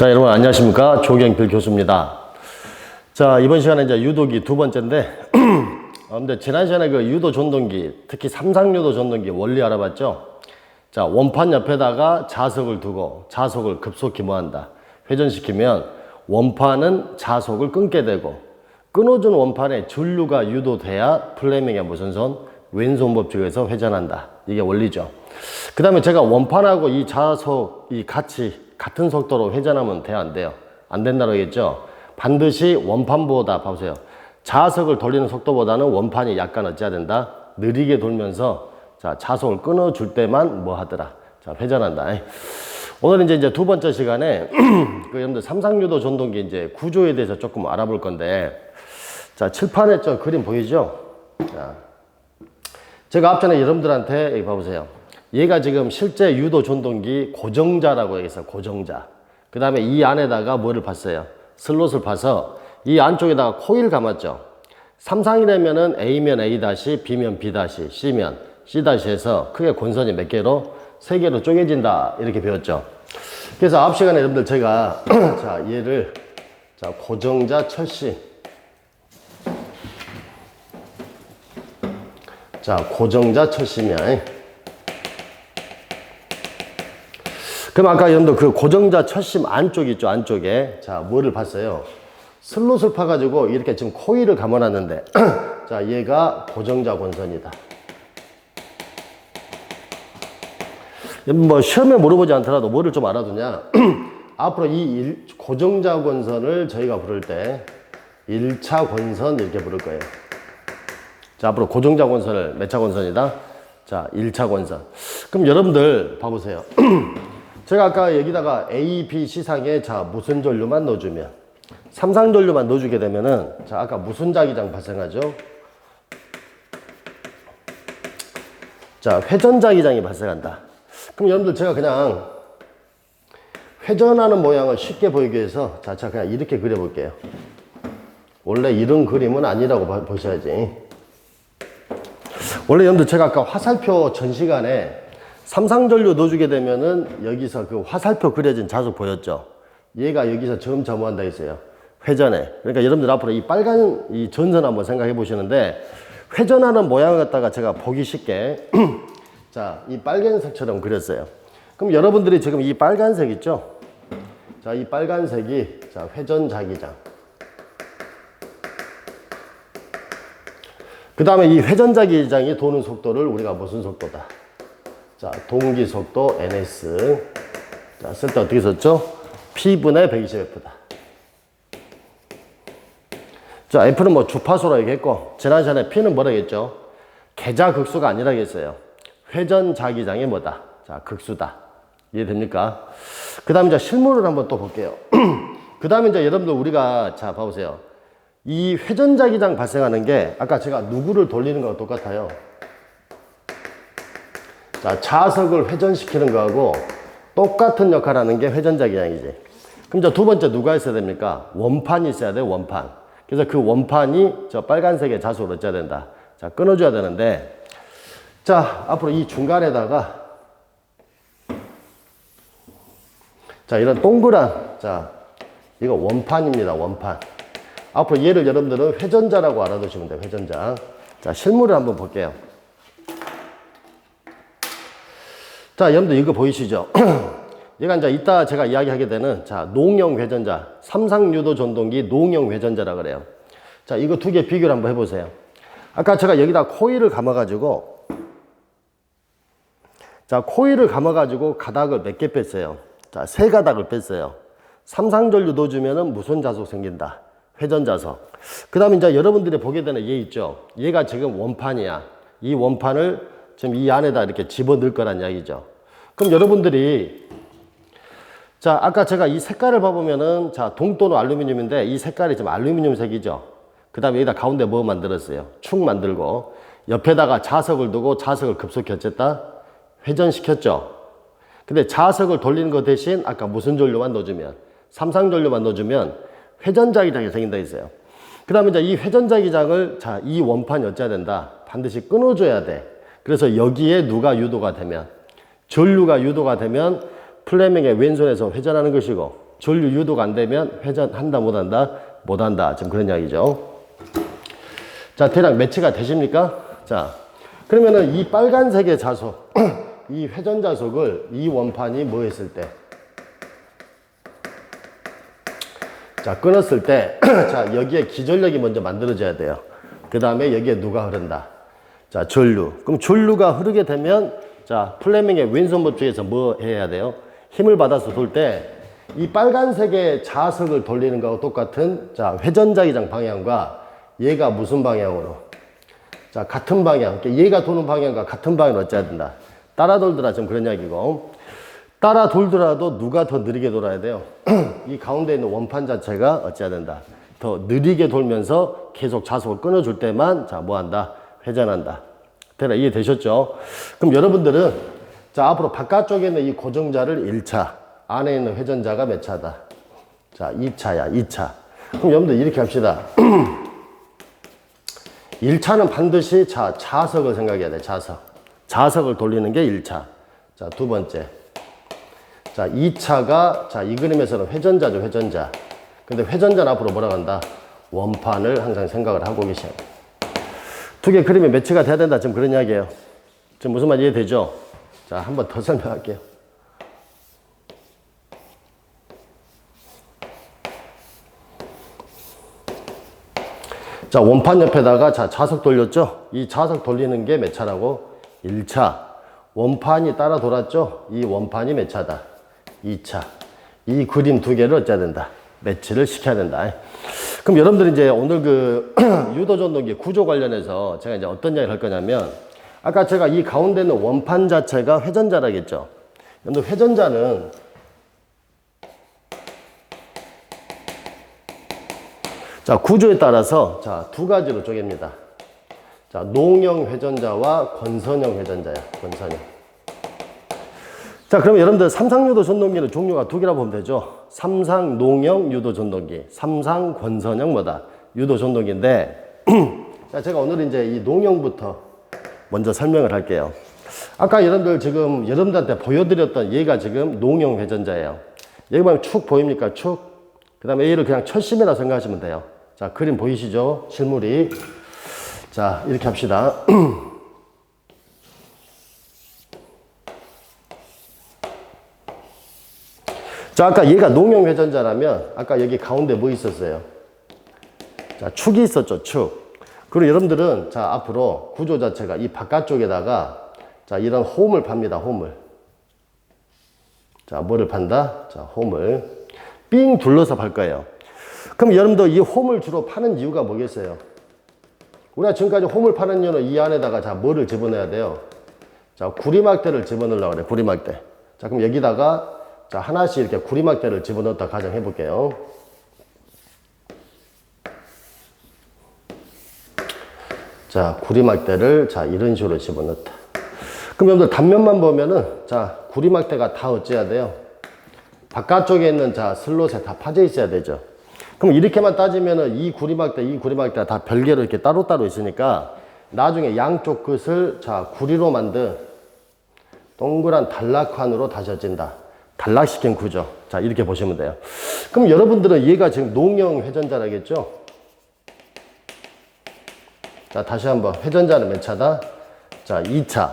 자, 여러분 안녕하십니까? 조경필 교수입니다. 자, 이번 시간에 이제 유도기 두 번째인데, 근데 지난 시간에 그 유도 전동기, 특히 삼상유도 전동기 원리 알아봤죠? 자, 원판 옆에다가 자석을 두고 자석을 급속히 뭐한다? 회전시키면 원판은 자석을 끊게 되고, 끊어준 원판에 전류가 유도돼야 플레밍의 무슨 손? 왼손 법칙에서 회전한다. 이게 원리죠. 그 다음에 제가 원판하고 이 자석이 같은 속도로 회전하면 돼요, 안 돼요? 안 된다고 했죠? 반드시 원판보다, 봐보세요. 자석을 돌리는 속도보다는 원판이 약간 어찌해야 된다? 느리게 돌면서, 자, 자석을 끊어줄 때만 뭐 하더라? 자, 회전한다. 오늘은 이제 두 번째 시간에, 여러분들 삼상유도 전동기 이제 구조에 대해서 조금 알아볼 건데, 자, 칠판에 저 그림 보이죠? 자, 제가 앞전에 여러분들한테, 여기 봐보세요. 얘가 지금 실제 유도 전동기 고정자라고 얘기했어요. 고정자. 그 다음에 이 안에다가 뭐를 봤어요? 슬롯을 파서 이 안쪽에다가 코일 감았죠. 삼상이라면은 A면 A-, B면 B-, C면 C- 해서 크게 권선이 몇 개로? 3개로 쪼개진다. 이렇게 배웠죠. 그래서 앞 시간에 여러분들 제가 자, 얘를 자, 고정자 철심. 자, 고정자 철심이야. 그럼 아까 여러분들 그 고정자 철심 안쪽 있죠, 안쪽에. 자, 뭐를 봤어요? 슬롯을 파가지고 이렇게 지금 코일을 감아놨는데, 자, 얘가 고정자 권선이다. 뭐, 시험에 물어보지 않더라도 뭐를 좀 알아두냐? 앞으로 이 고정자 권선을 저희가 부를 때, 1차 권선 이렇게 부를 거예요. 자, 앞으로 고정자 권선을 몇 차 권선이다? 자, 1차 권선. 그럼 여러분들 봐보세요. 제가 아까 여기다가 A, B, C상에 자, 무슨 전류만 넣어주면, 삼상 전류만 넣어주게 되면은, 자, 아까 무슨 자기장 발생하죠? 자, 회전 자기장이 발생한다. 그럼 여러분들 제가 그냥 회전하는 모양을 쉽게 보이기 위해서, 자, 제가 그냥 이렇게 그려볼게요. 원래 이런 그림은 아니라고 보셔야지. 원래 여러분들 제가 아까 화살표 전 시간에 삼상전류 넣어주게 되면은 여기서 그 화살표 그려진 자석 보였죠? 얘가 여기서 점점한다 했어요. 회전해. 그러니까 여러분들 앞으로 이 빨간 이 전선 한번 생각해 보시는데, 회전하는 모양을 갖다가 제가 보기 쉽게 자, 이 빨간색처럼 그렸어요. 그럼 여러분들이 지금 이 빨간색 있죠? 자, 이 빨간색이 자, 회전 자기장. 그 다음에 이 회전 자기장이 도는 속도를 우리가 무슨 속도다? 자, 동기 속도 ns. 자, 쓸 때 어떻게 썼죠? P분의 120F다. 자, F는 뭐 주파수로 얘기했고, 지난 시간에 P는 뭐라고 했죠? 계자 극수가 아니라고 했어요. 회전 자기장이 뭐다? 자, 극수다. 이해됩니까? 그 다음에 이제 실물을 한번 또 볼게요. 그 다음에 이제 여러분들 우리가, 자, 봐보세요. 이 회전 자기장 발생하는 게, 아까 제가 누구를 돌리는 거랑 똑같아요. 자, 자석을 회전시키는 거하고 똑같은 역할을 하는 게 회전자기장이지. 그럼 이제 두 번째 누가 있어야 됩니까? 원판이 있어야 돼요, 원판. 그래서 그 원판이 저 빨간색의 자석을 어쩌야 된다? 자, 끊어줘야 되는데, 자, 앞으로 이 중간에다가, 자, 이런 동그란, 자, 이거 원판입니다, 원판. 앞으로 얘를 여러분들은 회전자라고 알아두시면 돼요, 회전자. 자, 실물을 한번 볼게요. 자, 여러분들 이거 보이시죠? 얘가 이제 이따 제가 이야기하게 되는, 자, 농형 회전자, 삼상유도 전동기 농형 회전자라 그래요. 자, 이거 두 개 비교를 한번 해보세요. 아까 제가 여기다 코일을 감아가지고, 자, 코일을 감아가지고 가닥을 몇 개 뺐어요? 자, 3가닥을 뺐어요. 삼상전류 넣어주면은 무슨 자석 생긴다? 회전 자석. 그 다음에 이제 여러분들이 보게 되는 얘 있죠? 얘가 지금 원판이야. 이 원판을 지금 이 안에다 이렇게 집어넣을 거란 이야기죠. 그럼 여러분들이, 자, 아까 제가 이 색깔을 봐보면은, 자, 동토는 알루미늄인데 이 색깔이 지금 알루미늄색이죠. 그 다음에 여기다 가운데 뭐 만들었어요? 축 만들고, 옆에다가 자석을 두고 자석을 급속히 어쨌다? 회전시켰죠. 근데 자석을 돌리는 것 대신 아까 무슨 전류만 넣어주면, 삼상전류만 넣어주면 회전자기장이 생긴다 했어요. 그 다음에 이제 이 회전자기장을, 자, 이 원판이 어찌해야 된다? 반드시 끊어줘야 돼. 그래서 여기에 누가 유도가 되면, 전류가 유도가 되면 플레밍의 왼손에서 회전하는 것이고, 전류 유도가 안 되면 회전한다, 못한다? 못한다. 지금 그런 이야기죠. 자, 대략 매치가 되십니까? 자, 그러면은 이 빨간색의 자석, 이 회전 자석을 이 원판이 뭐 했을 때? 자, 끊었을 때, 자, 여기에 기전력이 먼저 만들어져야 돼요. 그 다음에 여기에 누가 흐른다? 자, 전류. 그럼 전류가 흐르게 되면, 자, 플레밍의 왼손 법칙에서 뭐 해야 돼요? 힘을 받아서 돌 때, 이 빨간색의 자석을 돌리는 거하고 똑같은, 자, 회전자기장 방향과 얘가 무슨 방향으로? 자, 같은 방향. 얘가 도는 방향과 같은 방향으로 어찌해야 된다? 따라 돌더라. 좀 그런 이야기고. 따라 돌더라도 누가 더 느리게 돌아야 돼요? 이 가운데 있는 원판 자체가 어찌해야 된다? 더 느리게 돌면서 계속 자석을 끊어줄 때만, 자, 뭐 한다? 회전한다. 대략 이해되셨죠? 그럼 여러분들은, 자, 앞으로 바깥쪽에 있는 이 고정자를 1차, 안에 있는 회전자가 몇 차다? 자, 2차야, 2차. 그럼 여러분들 이렇게 합시다. 1차는 반드시 자석을 생각해야 돼, 자석. 자석을 돌리는 게 1차. 자, 두 번째. 자, 2차가, 자, 이 그림에서는 회전자죠, 회전자. 근데 회전자는 앞으로 뭐라고 한다? 원판을 항상 생각을 하고 계셔야 돼. 두 개 그림이 매치가 돼야 된다. 지금 그런 이야기예요. 지금 무슨 말 이해되죠? 자, 한 번 더 설명할게요. 자, 원판 옆에다가, 자, 자석 돌렸죠? 이 자석 돌리는 게 몇 차라고? 1차. 원판이 따라 돌았죠? 이 원판이 몇 차다? 2차. 이 그림 두 개를 어찌해야 된다? 매치를 시켜야 된다. 그럼 여러분들이 이제 오늘 그 유도전동기 구조 관련해서 제가 이제 어떤 이야기를 할 거냐면, 아까 제가 이 가운데 있는 원판 자체가 회전자라겠죠? 근데 회전자는 자, 구조에 따라서, 자, 두 가지로 쪼갭니다. 자, 농형 회전자와 권선형 회전자야, 권선형. 자, 그러면 여러분들 삼상유도 전동기는 종류가 두 개라고 보면 되죠. 삼상 농형 유도 전동기, 삼상 권선형 뭐다? 유도 전동기인데, 자, 제가 오늘 이제 이 농형부터 먼저 설명을 할게요. 아까 여러분들 지금 여러분들한테 보여드렸던 얘가 지금 농형 회전자예요. 여기 보면 축 보입니까? 축. 그 다음에 얘를 그냥 철심이라 생각하시면 돼요. 자, 그림 보이시죠? 실물이. 자, 이렇게 합시다. 자, 아까 얘가 농형 회전자라면, 아까 여기 가운데 뭐 있었어요? 자, 축이 있었죠, 축. 그리고 여러분들은, 자, 앞으로 구조 자체가 이 바깥쪽에다가, 자, 이런 홈을 팝니다, 홈을. 자, 뭐를 판다? 자, 홈을. 삥 둘러서 팔 거예요. 그럼 여러분들 이 홈을 주로 파는 이유가 뭐겠어요? 우리가 지금까지 홈을 파는 이유는 이 안에다가, 자, 뭐를 집어넣어야 돼요? 자, 구리막대를 집어넣으려고 그래, 구리막대. 자, 그럼 여기다가, 자, 하나씩 이렇게 구리막대를 집어넣었다 가정해 볼게요. 자, 구리막대를, 자, 이런 식으로 집어넣었다. 그럼 여러분들 단면만 보면은, 자, 구리막대가 다 어찌해야 돼요? 바깥쪽에 있는, 자, 슬롯에 다 파져 있어야 되죠. 그럼 이렇게만 따지면은 이 구리막대가 다 별개로 이렇게 따로따로 있으니까 나중에 양쪽 끝을, 자, 구리로 만든 동그란 단락환으로 다져진다. 단락시킨 구조. 자, 이렇게 보시면 돼요. 그럼 여러분들은 얘가 지금 농형 회전자라겠죠? 자, 다시 한번. 회전자는 몇 차다? 자, 2차.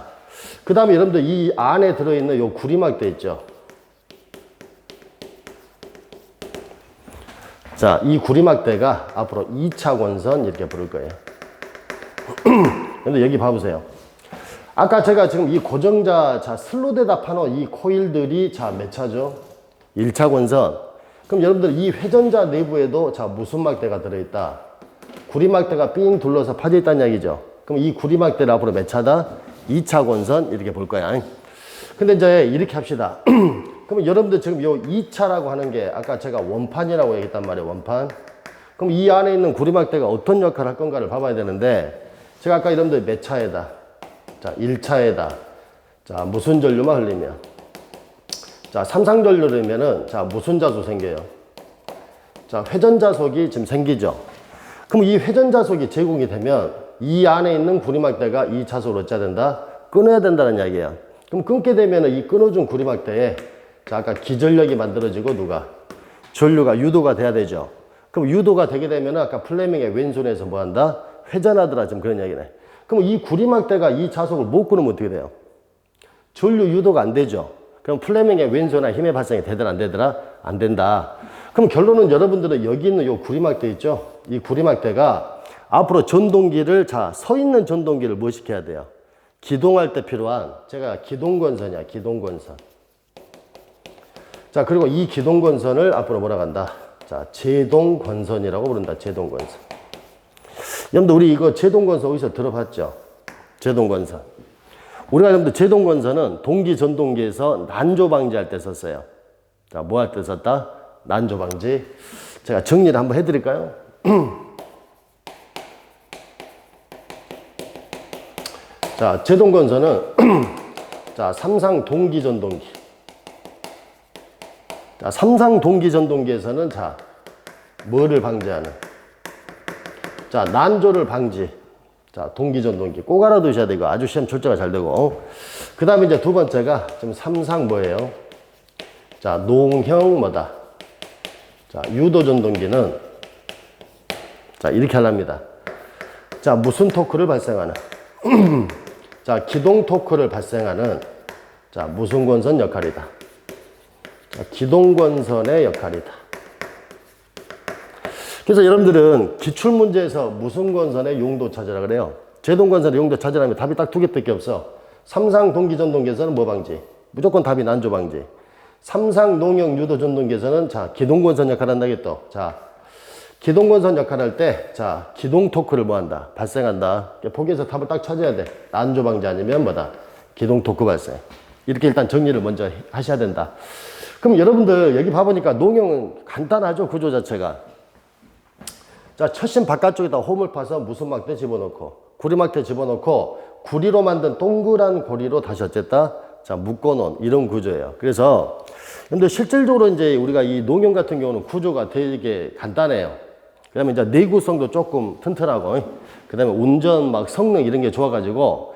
그 다음에 여러분들 이 안에 들어있는 요 구리막대 있죠? 자, 이 구리막대가 앞으로 2차 권선 이렇게 부를 거예요. 근데 여기 봐보세요. 아까 제가 지금 이 고정자, 자, 슬롯에다 파놓은 이 코일들이, 자, 몇 차죠? 1차 권선. 그럼 여러분들 이 회전자 내부에도, 자, 무슨 막대가 들어있다? 구리막대가 삥 둘러서 파져 있다는 이야기죠. 그럼 이 구리막대를 앞으로 몇 차다? 2차 권선 이렇게 볼 거야. 근데 이제 이렇게 합시다. 그럼 여러분들 지금 요 2차라고 하는 게 아까 제가 원판이라고 얘기했단 말이에요, 원판. 그럼 이 안에 있는 구리막대가 어떤 역할을 할 건가를 봐봐야 되는데, 제가 아까 여러분들 몇 차에다? 자, 1차에다. 자, 무슨 전류만 흘리면? 자, 삼상전류를 흘리면은, 자, 무슨 자수 생겨요? 자, 회전자석이 지금 생기죠. 그럼 이 회전자석이 제공이 되면 이 안에 있는 구리막대가 이 자석을 어찌해야 된다? 끊어야 된다는 이야기예요. 그럼 끊게 되면은 이 끊어준 구리막대에, 자, 아까 기전력이 만들어지고 누가? 전류가 유도가 돼야 되죠. 그럼 유도가 되게 되면 아까 플레밍의 왼손에서 뭐 한다? 회전하더라. 지금 그런 이야기네. 그럼 이 구리막대가 이 자속을 못 끊으면 어떻게 돼요? 전류 유도가 안 되죠. 그럼 플레밍의 왼손에 힘의 발생이 되더라, 안 되더라? 안 된다. 그럼 결론은 여러분들은 여기 있는 요 구리막대 있죠? 이 구리막대가 앞으로 전동기를, 자, 서 있는 전동기를 뭐 시켜야 돼요? 기동할 때 필요한, 제가 기동건선이야, 기동건선. 자, 그리고 이 기동건선을 앞으로 뭐라고 한다? 자, 제동건선이라고 부른다, 제동건선. 여러분들, 우리 이거 제동건선 어디서 들어봤죠? 제동건선. 우리가 여러분들 제동건선은 동기 전동기에서 난조 방지할 때 썼어요. 자, 뭐 할 때 썼다? 난조 방지. 제가 정리를 한번 해드릴까요? 자, 제동건선은 자, 삼상 동기 전동기. 자, 삼상 동기 전동기에서는 자, 뭐를 방지하는? 자, 난조를 방지. 자, 동기 전동기. 꼭 알아두셔야 되고 아주 시험 출제가 잘 되고. 그 다음에 이제 두 번째가 지금 삼상 뭐예요? 자, 농형 뭐다? 자, 유도 전동기는 자, 이렇게 하랍니다. 자, 무슨 토크를 발생하는? 자, 기동 토크를 발생하는 자, 무슨 권선 역할이다. 자, 기동권선의 역할이다. 그래서 여러분들은 기출문제에서 무슨 권선의 용도 찾으라 그래요? 제동권선의 용도 찾으라면 답이 딱 두 개밖에 없어. 삼상 동기전동기에서는 뭐 방지? 무조건 답이 난조 방지. 삼상 농형 유도 전동기에서는 자, 기동권선 역할을 한다겠죠. 자, 기동권선 역할을 할 때, 자, 기동 토크를 뭐 한다? 발생한다. 보기에서 답을 딱 찾아야 돼. 난조 방지 아니면 뭐다? 기동 토크 발생. 이렇게 일단 정리를 먼저 하셔야 된다. 그럼 여러분들 여기 봐보니까 농형은 간단하죠, 구조 자체가. 자, 첫심 바깥쪽에다 홈을 파서 무슨 막대 집어넣고, 구리막대 집어넣고, 구리로 만든 동그란 고리로 다시 어쨌다? 자, 묶어놓은 이런 구조예요. 그래서, 근데 실질적으로 이제 우리가 이 농형 같은 경우는 구조가 되게 간단해요. 그 다음에 이제 내구성도 조금 튼튼하고, 그 다음에 운전 막 성능 이런 게 좋아가지고,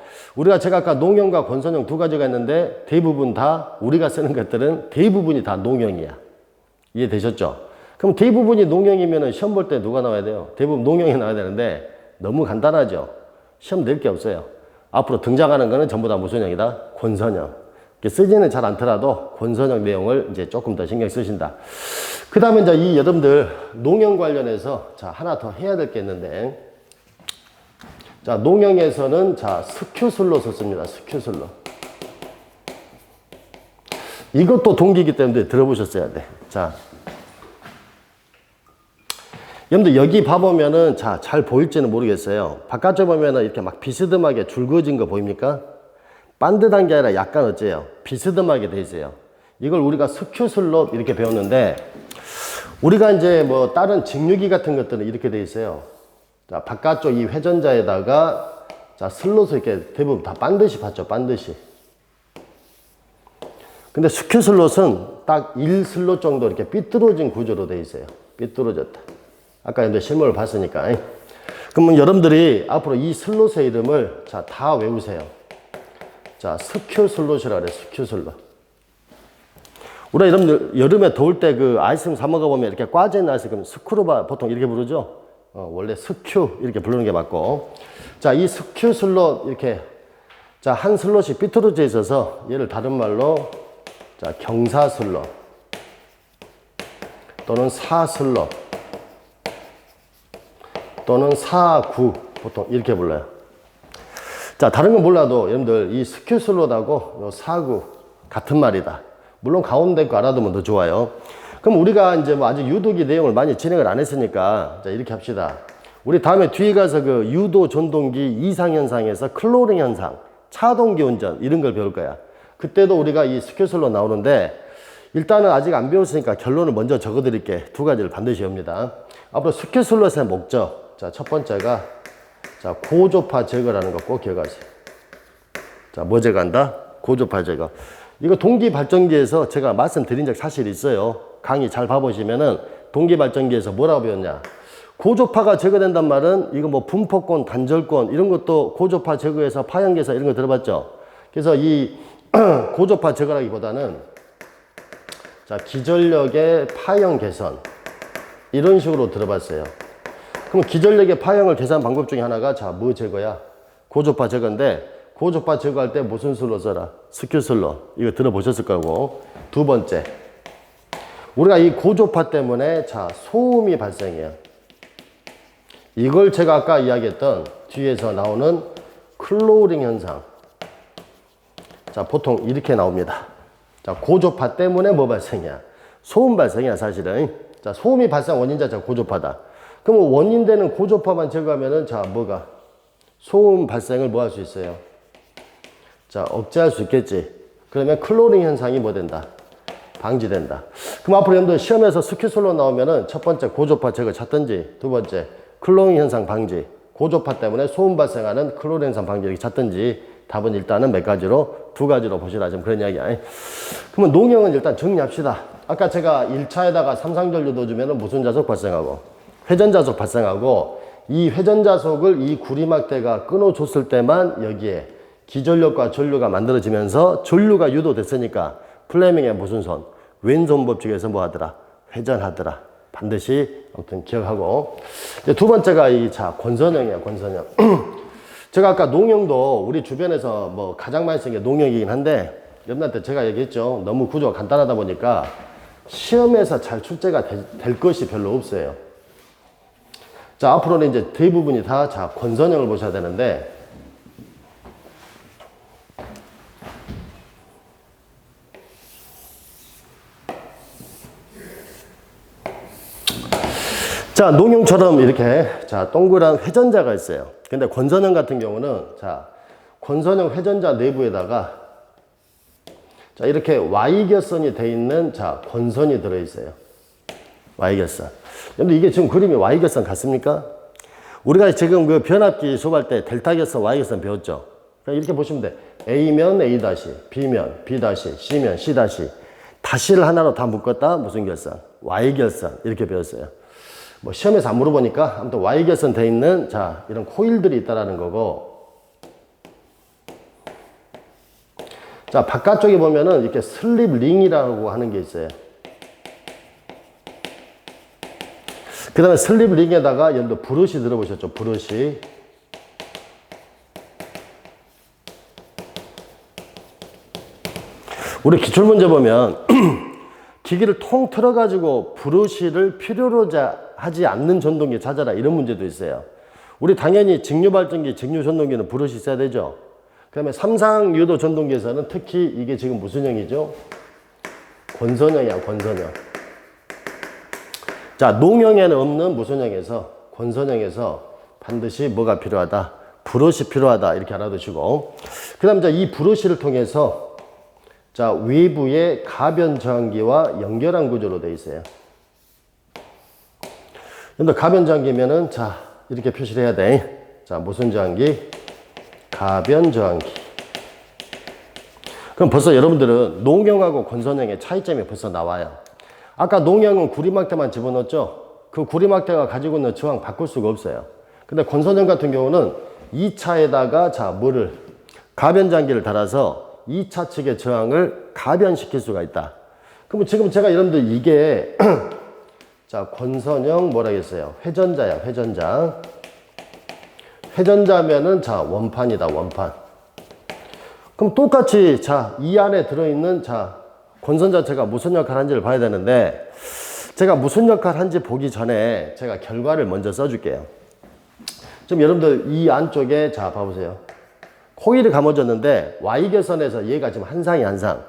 제가 아까 농형과 권선형 두 가지가 있는데, 대부분 다, 우리가 쓰는 것들은 대부분이 다 농형이야. 이해되셨죠? 그럼 대부분이 농형이면 시험 볼 때 누가 나와야 돼요? 대부분 농형이 나와야 되는데 너무 간단하죠? 시험 낼 게 없어요. 앞으로 등장하는 거는 전부 다 무슨 형이다? 권선형. 쓰지는 잘 않더라도 권선형 내용을 이제 조금 더 신경 쓰신다. 그 다음에 이제 이 여러분들 농형 관련해서 자, 하나 더 해야 될 게 있는데, 자, 농형에서는 자, 스큐슬로 썼습니다. 스큐슬로. 이것도 동기이기 때문에 들어보셨어야 돼. 자. 여러분들 여기 봐보면은 자, 잘 보일지는 모르겠어요. 바깥쪽 보면은 이렇게 막 비스듬하게 줄 그어진 거 보입니까? 반듯한 게 아니라 약간 어째요? 비스듬하게 돼 있어요. 이걸 우리가 스큐슬롯 이렇게 배웠는데, 우리가 이제 뭐 다른 직류기 같은 것들은 이렇게 돼 있어요. 자, 바깥쪽 이 회전자에다가 자, 슬롯을 이렇게 대부분 다 반드시 봤죠, 반드시. 근데 스큐슬롯은 딱 1슬롯 정도 이렇게 삐뚤어진 구조로 돼 있어요. 삐뚤어졌다. 아까 이제 실물을 봤으니까. 그러면 여러분들이 앞으로 이 슬롯의 이름을 자, 다 외우세요. 자, 스큐슬롯이라 그래, 스큐슬롯. 우리가 여러분들 여름에 더울 때 그 아이스크림 사 먹어보면 이렇게 꽈져 있는 아이스크림 스크루바 보통 이렇게 부르죠? 원래 스큐 이렇게 부르는 게 맞고. 자, 이 스큐슬롯 이렇게 자, 한 슬롯이 삐뚤어져 있어서 얘를 다른 말로 자, 경사슬롯 또는 사슬롯 또는 사구 보통 이렇게 불러요. 자, 다른 건 몰라도 여러분들 이 스큐슬롯하고 사구 같은 말이다. 물론 가운데 거 알아두면 더 좋아요. 그럼 우리가 이제 뭐 아직 유도기 내용을 많이 진행을 안 했으니까 자, 이렇게 합시다. 우리 다음에 뒤에 가서 그 유도 전동기 이상현상에서 클로링 현상, 차동기 운전 이런 걸 배울 거야. 그때도 우리가 이 스큐슬롯 나오는데, 일단은 아직 안 배웠으니까 결론을 먼저 적어 드릴게. 두 가지를 반드시 외웁니다. 앞으로 스큐슬롯의 목적. 자, 첫 번째가 자, 고조파 제거라는 거 꼭 기억하세요. 자, 뭐 제거한다? 고조파 제거. 이거 동기 발전기에서 제가 말씀드린 적 사실 있어요. 강의 잘 봐보시면은 동기 발전기에서 뭐라고 배웠냐? 고조파가 제거된단 말은 이거 뭐 분포권, 단절권 이런 것도 고조파 제거해서 파형계사 이런 거 들어봤죠? 그래서 이 고조파 제거라기보다는 자, 기전력의 파형 개선. 이런 식으로 들어봤어요. 그럼 기전력의 파형을 계산 방법 중에 하나가 자, 뭐 제거야? 고조파 제거인데 고조파 제거할 때 무슨 술로 써라? 스큐슬로. 이거 들어보셨을 거고. 두 번째. 우리가 이 고조파 때문에 자, 소음이 발생해요. 이걸 제가 아까 이야기했던 뒤에서 나오는 클로링 현상. 자, 보통 이렇게 나옵니다. 자, 고조파 때문에 뭐 발생이야? 소음 발생이야, 사실은. 자, 소음이 발생 원인 자체가 고조파다. 그럼 원인되는 고조파만 제거하면은 자, 뭐가? 소음 발생을 뭐 할 수 있어요? 자, 억제할 수 있겠지. 그러면 클로링 현상이 뭐 된다? 방지된다. 그럼 앞으로 여러분들 시험에서 스큐솔로 나오면은 첫 번째 고조파 제거 찾든지, 두 번째 클로링 현상 방지. 고조파 때문에 소음 발생하는 클로링 현상 방지 이렇게 찾든지 답은 일단은 몇 가지로? 두 가지로 보시라. 지금 그런 이야기야. 그러면 농형은 일단 정리합시다. 아까 제가 1차에다가 삼상전류 넣어주면은 무슨 자석 발생하고? 회전자석 발생하고 이 회전자석을 이 구리막대가 끊어줬을 때만 여기에 기전력과 전류가 만들어지면서 전류가 유도됐으니까 플레밍의 무슨 손? 왼손 법칙에서 뭐 하더라? 회전하더라. 반드시 아무튼 기억하고. 이제 두 번째가 이 자, 권선형이야, 권선형. 제가 아까 농형도 우리 주변에서 뭐 가장 많이 쓰는 게 농형이긴 한데 여러분한테 제가 얘기했죠. 너무 구조가 간단하다 보니까 시험에서 잘 출제가 될 것이 별로 없어요. 자, 앞으로는 이제 대부분이 다 자, 권선형을 보셔야 되는데 자, 농형처럼 이렇게 자, 동그란 회전자가 있어요. 근데 권선형 같은 경우는 자, 권선형 회전자 내부에다가 자, 이렇게 Y결선이 돼 있는 자, 권선이 들어 있어요. Y결선. 근데 이게 지금 그림이 Y결선 같습니까? 우리가 지금 그 변압기 수업할 때 델타결선, Y결선 배웠죠? 이렇게 보시면 돼. A면 A 다시, B면 B 다시, C면 C 다시. 다시를 하나로 다 묶었다. 무슨 결선? Y결선. 이렇게 배웠어요. 뭐 시험에서 안 물어보니까 아무튼 Y결선 돼 있는 자, 이런 코일들이 있다라는 거고. 자, 바깥쪽에 보면은 이렇게 슬립 링이라고 하는 게 있어요. 그 다음에 슬립 링에다가 여러분들 브러쉬 들어보셨죠? 브러쉬. 우리 기출문제 보면 기기를 통 틀어가지고 브러쉬를 필요로 하지 않는 전동기 찾아라. 이런 문제도 있어요. 우리 당연히 직류발전기, 직류전동기는 브러쉬 써야 되죠. 그 다음에 삼상유도 전동기에서는 특히 이게 지금 무슨 형이죠? 권선형이야, 권선형. 자, 농형에는 없는 무슨 형에서? 권선형에서 반드시 뭐가 필요하다? 브러쉬 필요하다. 이렇게 알아두시고. 그 다음에 이 브러쉬를 통해서 자, 외부의 가변 저항기와 연결한 구조로 되어 있어요. 근데 가변 저항기면은 자, 이렇게 표시를 해야 돼. 자, 무슨 저항기? 가변 저항기. 그럼 벌써 여러분들은 농형하고 권선형의 차이점이 벌써 나와요. 아까 농형은 구리막대만 집어넣었죠? 그 구리막대가 가지고 있는 저항 바꿀 수가 없어요. 근데 권선형 같은 경우는 2차에다가 자, 뭐를? 가변 장기를 달아서 2차 측의 저항을 가변시킬 수가 있다. 그럼 지금 제가 여러분들 이게 자, 권선형 뭐라 했어요? 회전자야, 회전자. 회전자면은 자, 원판이다, 원판. 그럼 똑같이 자, 이 안에 들어있는 자, 권선 자체가 무슨 역할을 하는지를 봐야 되는데 제가 무슨 역할을 하는지 보기 전에 제가 결과를 먼저 써줄게요. 지금 여러분들 이 안쪽에 자, 봐보세요. 코일이 감아졌는데 Y결선에서 얘가 지금 한 상이 한 상.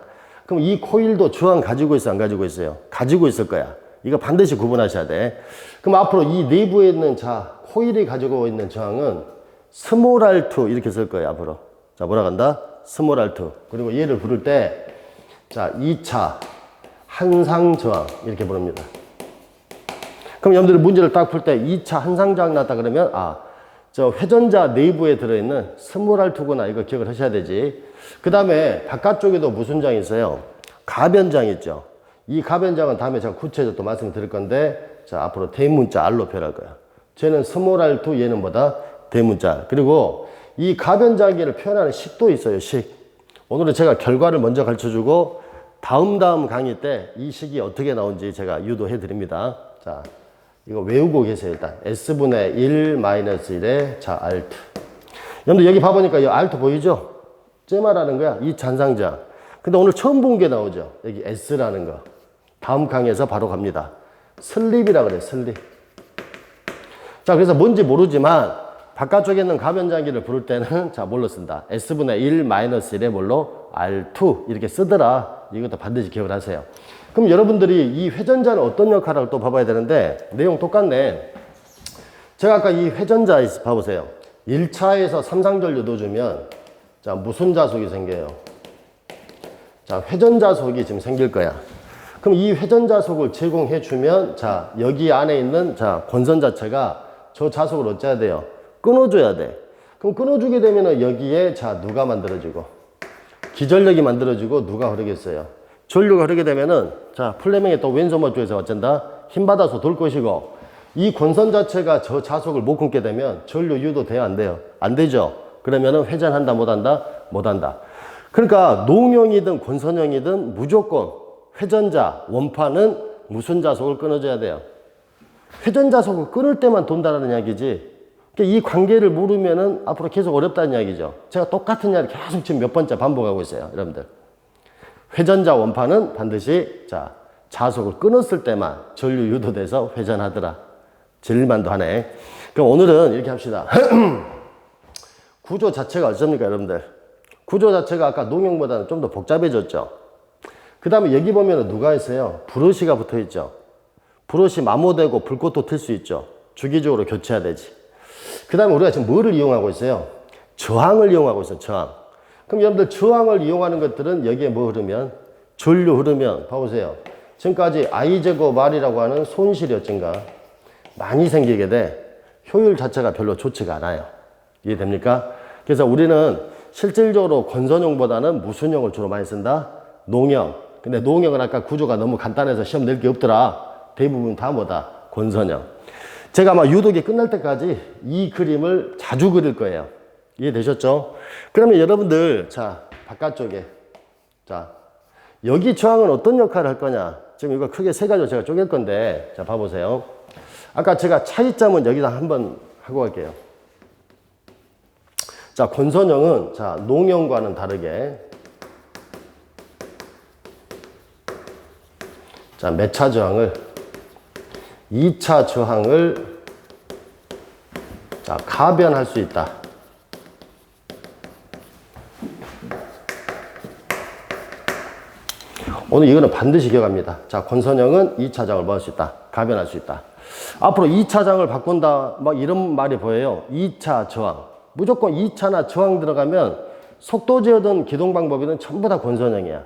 그럼 이 코일도 저항 가지고 있어, 안 가지고 있어요? 가지고 있을 거야. 이거 반드시 구분하셔야 돼. 그럼 앞으로 이 내부에 있는 자, 코일이 가지고 있는 저항은 스몰 R2 이렇게 쓸 거예요, 앞으로. 자, 뭐라 간다? 스몰 R2. 그리고 얘를 부를 때 자, 2차 한상 저항 이렇게 부릅니다. 그럼 여러분들이 문제를 딱 풀 때 2차 한상 저항 났다 그러면 아, 저 회전자 내부에 들어있는 스몰 R2구나 이거 기억을 하셔야 되지. 그 다음에 바깥쪽에도 무슨 장이 있어요? 가변장 있죠. 이 가변장은 다음에 제가 구체적으로 또 말씀드릴 건데 자, 앞으로 대문자 R로 표현할 거야. 쟤는 스몰 R2, 얘는 뭐다? 대문자 R. 그리고 이 가변장기를 표현하는 식도 있어요, 식. 오늘은 제가 결과를 먼저 가르쳐주고 다음 강의 때 이 식이 어떻게 나온지 제가 유도해 드립니다. 자, 이거 외우고 계세요, 일단. S분의 1 마이너스 1의 자, R2. 여러분들 여기 봐보니까 이 R2 보이죠? 쟤말하는 거야, 이 잔상자. 근데 오늘 처음 본 게 나오죠? 여기 S라는 거. 다음 강의에서 바로 갑니다. 슬립이라 그래, 슬립. 자, 그래서 뭔지 모르지만, 바깥쪽에 있는 가변장기를 부를 때는, 자, 뭘로 쓴다? S분의 1 마이너스 1의 뭘로? R2. 이렇게 쓰더라. 이것도 반드시 기억을 하세요. 그럼 여러분들이 이 회전자는 어떤 역할을 또 봐봐야 되는데, 내용 똑같네. 제가 아까 이 회전자 봐보세요. 1차에서 삼상전류 넣어주면, 자, 무슨 자속이 생겨요? 자, 회전자속이 지금 생길 거야. 그럼 이 회전자속을 제공해주면, 자, 여기 안에 있는, 자, 권선 자체가 저 자속을 어째야 돼요? 끊어줘야 돼. 그럼 끊어주게 되면은 여기에, 자, 누가 만들어지고, 기전력이 만들어지고, 누가 흐르겠어요? 전류가 흐르게 되면은, 자, 플레밍의 또 왼손목 쪽에서 어쩐다? 힘받아서 돌 것이고, 이 권선 자체가 저 자속을 못 끊게 되면 전류 유도돼요, 안 돼요? 안 되죠? 그러면은 회전한다, 못한다? 못한다. 그러니까 농형이든 권선형이든 무조건 회전자, 원판은 무슨 자속을 끊어줘야 돼요? 회전 자속을 끊을 때만 돈다라는 이야기지. 그러니까 이 관계를 모르면은 앞으로 계속 어렵다는 이야기죠. 제가 똑같은 이야기 계속 지금 몇 번째 반복하고 있어요, 여러분들. 회전자 원판은 반드시, 자, 자속을 끊었을 때만 전류 유도돼서 회전하더라. 질만도 하네. 그럼 오늘은 이렇게 합시다. 구조 자체가 어떻습니까, 여러분들? 구조 자체가 아까 농형보다는 좀 더 복잡해졌죠. 그 다음에 여기 보면 누가 있어요? 브러시가 붙어 있죠. 브러시 마모되고 불꽃도 틀 수 있죠. 주기적으로 교체해야 되지. 그 다음에 우리가 지금 뭐를 이용하고 있어요? 저항을 이용하고 있어요, 저항. 그럼 여러분들 저항을 이용하는 것들은 여기에 뭐 흐르면? 전류 흐르면, 봐보세요. 지금까지 I제곱 R이라고 하는 손실이 어쩐가 많이 생기게 돼. 효율 자체가 별로 좋지가 않아요. 이해됩니까? 그래서 우리는 실질적으로 권선형보다는 무슨 형을 주로 많이 쓴다? 농형. 근데 농형은 아까 구조가 너무 간단해서 시험 낼 게 없더라. 대부분 다 뭐다? 권선형. 제가 아마 유독이 끝날 때까지 이 그림을 자주 그릴 거예요. 이해되셨죠? 그러면 여러분들, 자, 바깥쪽에. 자, 여기 저항은 어떤 역할을 할 거냐? 지금 이거 크게 세 가지로 제가 쪼갤 건데, 자, 봐보세요. 아까 제가 차이점은 여기다 한번 하고 갈게요. 자, 권선형은, 자, 농형과는 다르게, 자, 몇 차 저항을, 2차 저항을, 자, 가변할 수 있다. 오늘 이거는 반드시 기억합니다. 자, 권선형은 2차 저항을 뭐 할 수 있다? 가변할 수 있다. 앞으로 2차 저항을 바꾼다, 막 이런 말이 보여요. 2차 저항. 무조건 2차나 저항 들어가면 속도 제어든 기동 방법이든 전부 다 권선형이야.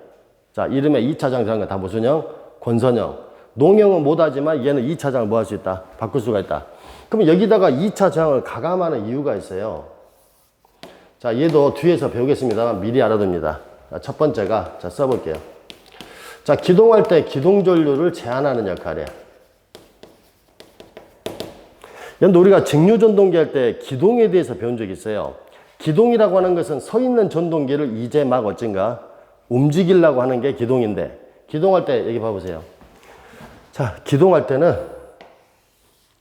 자, 이름에 2차 저항 다 무슨 형? 권선형. 농형은 못하지만 얘는 2차 저항을 뭐 할 수 있다? 바꿀 수가 있다. 그럼 여기다가 2차 저항을 가감하는 이유가 있어요. 자, 얘도 뒤에서 배우겠습니다만 미리 알아둡니다. 자, 첫 번째가, 자, 써볼게요. 자, 기동할 때 기동전류를 제한하는 역할이야. 여러분들 우리가 직류전동기 할 때 기동에 대해서 배운 적이 있어요. 기동이라고 하는 것은 서 있는 전동기를 이제 막 어쩐가 움직이려고 하는 게 기동인데, 기동할 때 여기 봐보세요. 자, 기동할 때는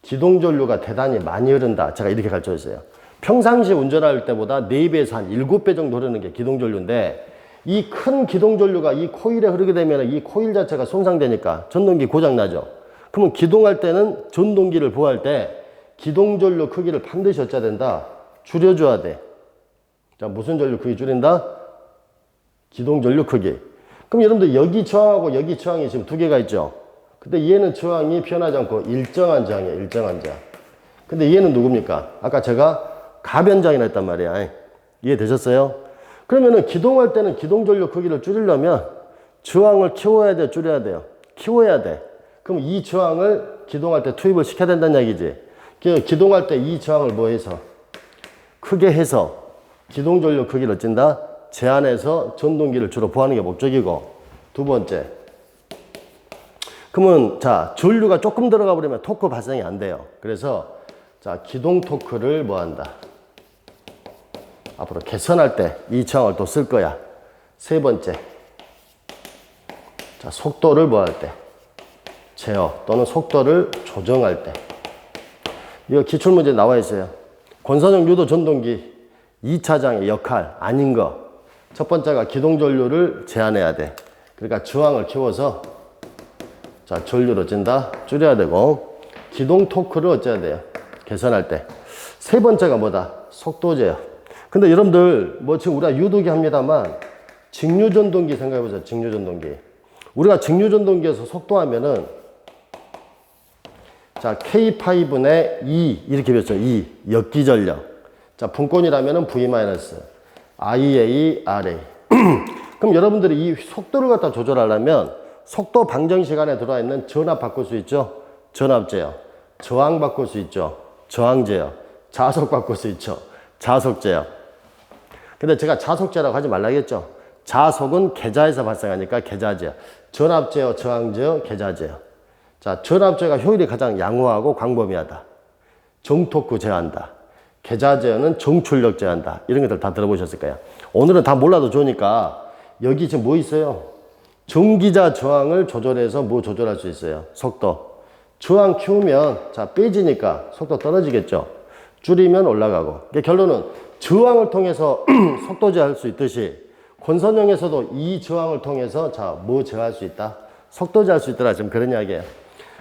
기동전류가 대단히 많이 흐른다. 제가 이렇게 가르쳐줬어요. 평상시 운전할 때보다 4배에서 한 7배 정도 흐르는 게 기동전류인데, 이 큰 기동전류가 이 코일에 흐르게 되면 이 코일 자체가 손상되니까 전동기 고장나죠. 그러면 기동할 때는 전동기를 보호할 때 기동전류 크기를 반드시 어찌해야 된다? 줄여줘야 돼. 자, 무슨 전류 크기 줄인다? 기동전류 크기. 그럼 여러분들 여기 저항하고 여기 저항이 지금 두 개가 있죠. 근데 얘는 저항이 변하지 않고 일정한 저항이에요. 일정한 저항. 근데 얘는 누굽니까? 아까 제가 가변장이라 했단 말이야. 이해되셨어요? 그러면은 기동할 때는 기동전류 크기를 줄이려면 저항을 키워야 돼, 줄여야 돼요? 키워야 돼. 그럼 이 저항을 기동할 때 투입을 시켜야 된다는 얘기지. 기동할 때 이 저항을 뭐 해서? 크게 해서 기동전류 크기를 어쩐다? 제한해서 전동기를 주로 보호하는 게 목적이고, 두 번째. 그러면 자, 전류가 조금 들어가 버리면 토크 발생이 안 돼요. 그래서 자, 기동 토크를 뭐 한다? 앞으로 개선할 때 이 저항을 또 쓸 거야. 세 번째. 자, 속도를 뭐 할 때? 제어 또는 속도를 조정할 때. 이거 기출문제 나와 있어요. 권선형 유도 전동기 2차장의 역할 아닌 거. 첫 번째가 기동 전류를 제한해야 돼. 그러니까 저항을 키워서 자, 전류를 어쩐다? 줄여야 되고 기동 토크를 어째야 돼요? 개선할 때. 세 번째가 뭐다? 속도 제어. 근데 여러분들 뭐 지금 우리가 유도기 합니다만 직류 전동기 생각해 보세요. 직류 전동기. 우리가 직류 전동기에서 속도하면은 자, K5분의 2 이렇게 배웠죠. 2 역기 전력. 자, 분권이라면은 V-, IA, RA. 그럼 여러분들이 이 속도를 갖다 조절하려면 속도 방정 시간에 들어와 있는 전압 바꿀 수 있죠. 전압 제어. 저항 바꿀 수 있죠. 저항 제어. 자속 바꿀 수 있죠. 자속 제어. 근데 제가 자속 제어라고 하지 말라 했죠. 자속은 계좌에서 발생하니까 계좌 제어. 전압 제어, 저항 제어, 계좌 제어. 자, 전압 제어가 효율이 가장 양호하고 광범위하다. 정토크 제어한다. 계좌 제어는 정출력 제어한다. 이런 것들 다 들어보셨을 거예요. 오늘은 다 몰라도 좋으니까 여기 지금 뭐 있어요? 전기자 저항을 조절해서 뭐 조절할 수 있어요? 속도. 저항 키우면 자 빼지니까 속도 떨어지겠죠. 줄이면 올라가고. 그러니까 결론은 저항을 통해서 속도 제어할 수 있듯이 권선형에서도 이 저항을 통해서 자 뭐 제어할 수 있다? 속도 제어할 수 있더라. 지금 그런 이야기예요.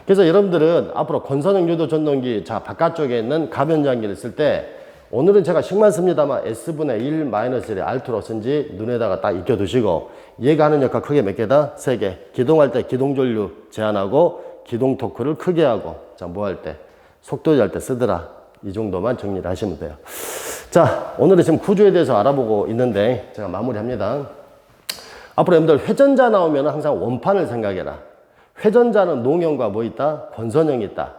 그래서 여러분들은 앞으로 권선형 유도 전동기 자 바깥쪽에 있는 가변장기를 쓸 때 오늘은 제가 식만 씁니다만 S분의 1 마이너스 1의 R2로 쓴지 눈에다가 딱 익혀두시고 얘가 하는 역할 크게 몇 개다? 3개. 기동할 때 기동전류 제한하고 기동 토크를 크게 하고 자 뭐 할 때? 속도 제어할 때 쓰더라. 이 정도만 정리를 하시면 돼요. 자, 오늘은 지금 구조에 대해서 알아보고 있는데 제가 마무리합니다. 앞으로 여러분들 회전자 나오면 항상 원판을 생각해라. 회전자는 농형과 뭐 있다? 권선형이 있다.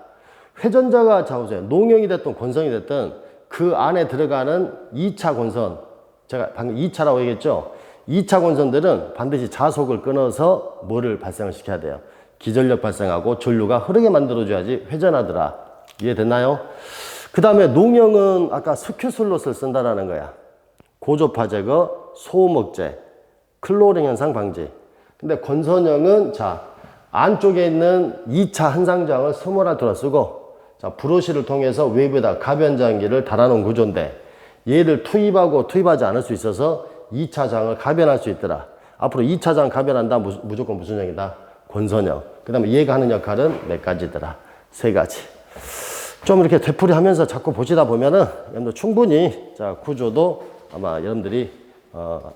회전자가 자 보세요. 농형이 됐든 권선이 됐든 그 안에 들어가는 2차 권선, 제가 방금 2차라고 얘기했죠? 2차 권선들은 반드시 자속을 끊어서 뭐를 발생을 시켜야 돼요? 기전력 발생하고 전류가 흐르게 만들어줘야지 회전하더라. 이해됐나요? 그 다음에 농형은 아까 스큐슬롯을 쓴다라는 거야. 고조파 제거, 소음 억제, 클로링 현상 방지. 근데 권선형은 자, 안쪽에 있는 2차 한상장을 스몰알토로 쓰고 자, 브러쉬를 통해서 외부에다 가변장기를 달아놓은 구조인데 얘를 투입하고 투입하지 않을 수 있어서 2차 장을 가변할 수 있더라. 앞으로 2차 장 가변한다 무조건 무슨 형이다? 권선형. 그 다음에 얘가 하는 역할은 몇 가지더라? 3가지. 좀 이렇게 되풀이 하면서 자꾸 보시다 보면은 여러분들 충분히 자, 구조도 아마 여러분들이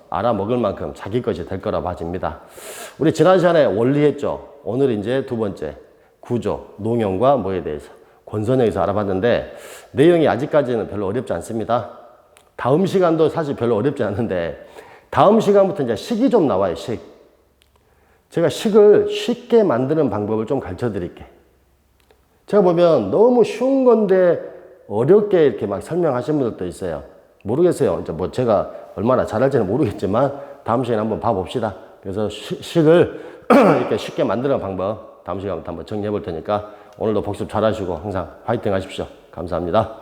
알아먹을 만큼 자기 것이 될 거라 봐집니다. 우리 지난 시간에 원리 했죠. 오늘 이제 두 번째 구조, 농형과 뭐에 대해서 권선형에서 알아봤는데 내용이 아직까지는 별로 어렵지 않습니다. 다음 시간도 사실 별로 어렵지 않은데 다음 시간부터 이제 식이 좀 나와요. 식. 제가 식을 쉽게 만드는 방법을 좀 가르쳐 드릴게. 제가 보면 너무 쉬운 건데 어렵게 이렇게 막 설명하시는 분들도 있어요. 모르겠어요. 이제 뭐 제가 얼마나 잘할지는 모르겠지만 다음 시간에 한번 봐봅시다. 그래서 식을 이렇게 쉽게 만드는 방법 다음 시간부터 한번 정리해 볼 테니까 오늘도 복습 잘 하시고 항상 파이팅 하십시오. 감사합니다.